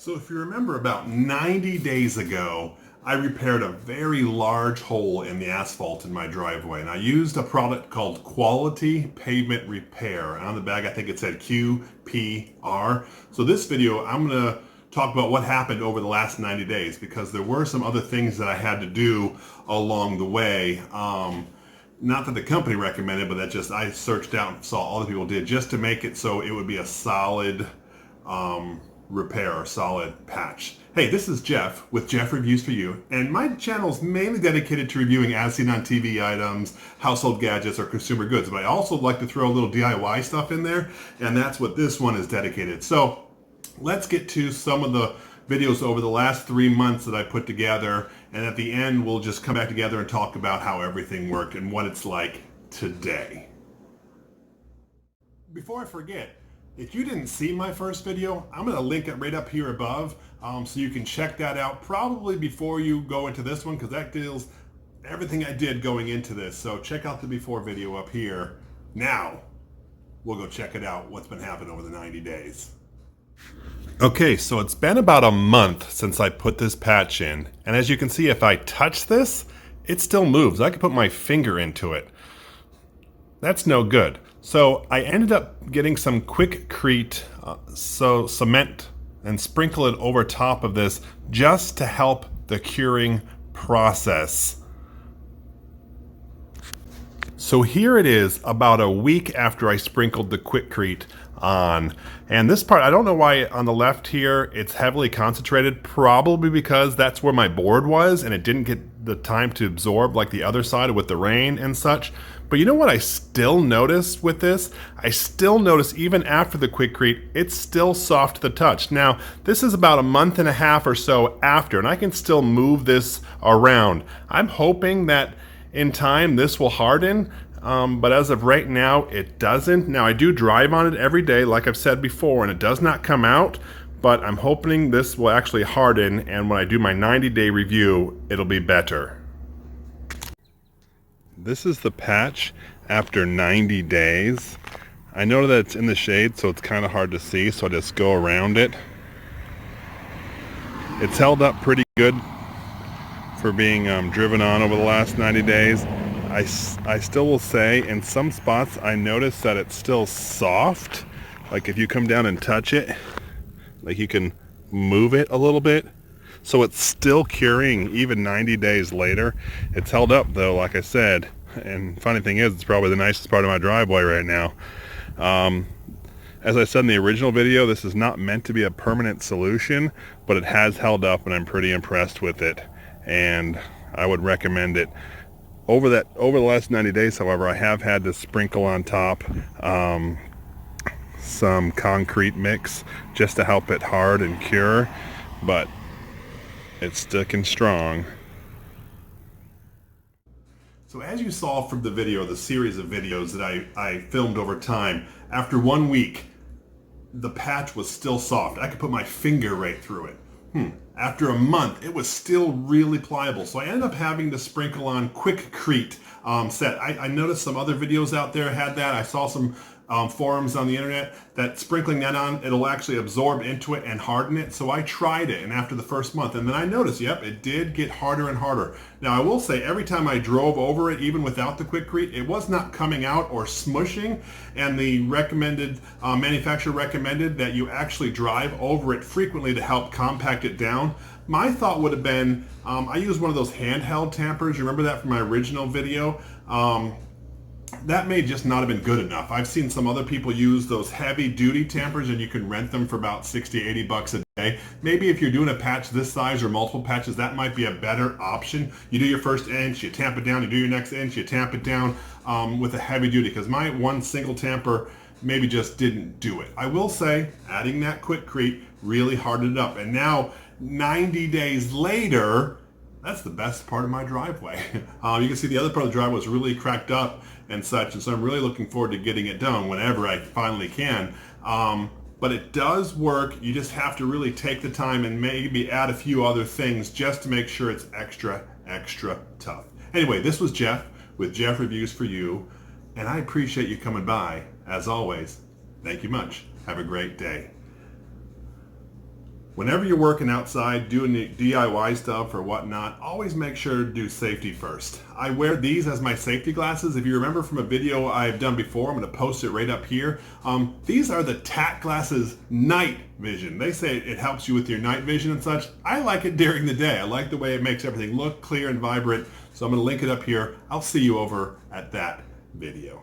So if you remember, about 90 days ago, I repaired a very large hole in the asphalt in my driveway, and I used a product called Quality Pavement Repair. And on the bag, I think it said QPR. So this video, I'm going to talk about what happened over the last 90 days, because there were some other things that I had to do along the way. Not that the company recommended, but that just I searched out and saw all the people did just to make it so it would be a solid repair or solid patch. Hey, this is Jeff with Jeff Reviews for You, and my channel is mainly dedicated to reviewing as seen on TV items, household gadgets, or consumer goods, but I also like to throw a little DIY stuff in there, and that's what this one is dedicated. So let's get to some of the videos over the last 3 months that I put together, and at the end we'll just come back together and talk about how everything worked and what it's like today. Before I forget, if you didn't see my first video, I'm going to link it right up here above, so you can check that out probably before you go into this one, because that deals everything I did going into this. So check out the before video up here. Now we'll go check it out, what's been happening over the 90 days. Okay, so it's been about a month since I put this patch in, and as you can see, if I touch this, it still moves. I can put my finger into it. That's no good. So I ended up getting some Quikrete, cement, and sprinkle it over top of this just to help the curing process. So here it is about a week after I sprinkled the Quikrete on. And this part, I don't know why on the left here it's heavily concentrated, probably because that's where my board was and it didn't get the time to absorb like the other side with the rain and such. But you know what I still notice with this? I still notice even after the Quikrete, it's still soft to the touch. Now, this is about a month and a half or so after, and I can still move this around. I'm hoping that in time this will harden, but as of right now, it doesn't. Now, I do drive on it every day, like I've said before, and it does not come out, but I'm hoping this will actually harden, and when I do my 90-day review, it'll be better. This is the patch after 90 days. I know that it's in the shade, so it's kind of hard to see, so I just go around it. It's held up pretty good for being driven on over the last 90 days. I still will say in some spots I notice that it's still soft. Like if you come down and touch it, like you can move it a little bit. So it's still curing even 90 days later. It's held up though, like I said. And funny thing is, it's probably the nicest part of my driveway right now. As I said in the original video, this is not meant to be a permanent solution, but it has held up and I'm pretty impressed with it. And I would recommend it. Over the last 90 days, however, I have had to sprinkle on top some concrete mix just to help it hard and cure, but it's sticking strong. So as you saw from the video, the series of videos that I filmed over time, after 1 week, the patch was still soft. I could put my finger right through it. After a month, it was still really pliable. So I ended up having to sprinkle on Quikrete set. I noticed some other videos out there had that. I saw some forums on the internet that sprinkling that on, it'll actually absorb into it and harden it. So I tried it, and after the first month, and then I noticed, yep, it did get harder and harder. Now I will say, every time I drove over it, even without the Quikrete, it was not coming out or smushing, and the recommended, manufacturer recommended that you actually drive over it frequently to help compact it down. My thought would have been, I used one of those handheld tampers. You remember that from my original video? That may just not have been good enough. I've seen some other people use those heavy duty tampers, and you can rent them for about 60, 80 bucks a day. Maybe if you're doing a patch this size or multiple patches, that might be a better option. You do your first inch, you tamp it down, you do your next inch, you tamp it down with a heavy duty, because my one single tamper maybe just didn't do it. I will say, adding that Quikrete really hardened it up, and now 90 days later, that's the best part of my driveway. You can see the other part of the driveway was really cracked up and such, and so I'm really looking forward to getting it done whenever I finally can. But it does work. You just have to really take the time and maybe add a few other things just to make sure it's extra tough. Anyway, this was Jeff with Jeff Reviews for You, and I appreciate you coming by. As always, thank you much. Have a great day. Whenever you're working outside, doing the DIY stuff or whatnot, always make sure to do safety first. I wear these as my safety glasses. If you remember from a video I've done before, I'm going to post it right up here. These are the TAC glasses night vision. They say it helps you with your night vision and such. I like it during the day. I like the way it makes everything look clear and vibrant. So I'm going to link it up here. I'll see you over at that video.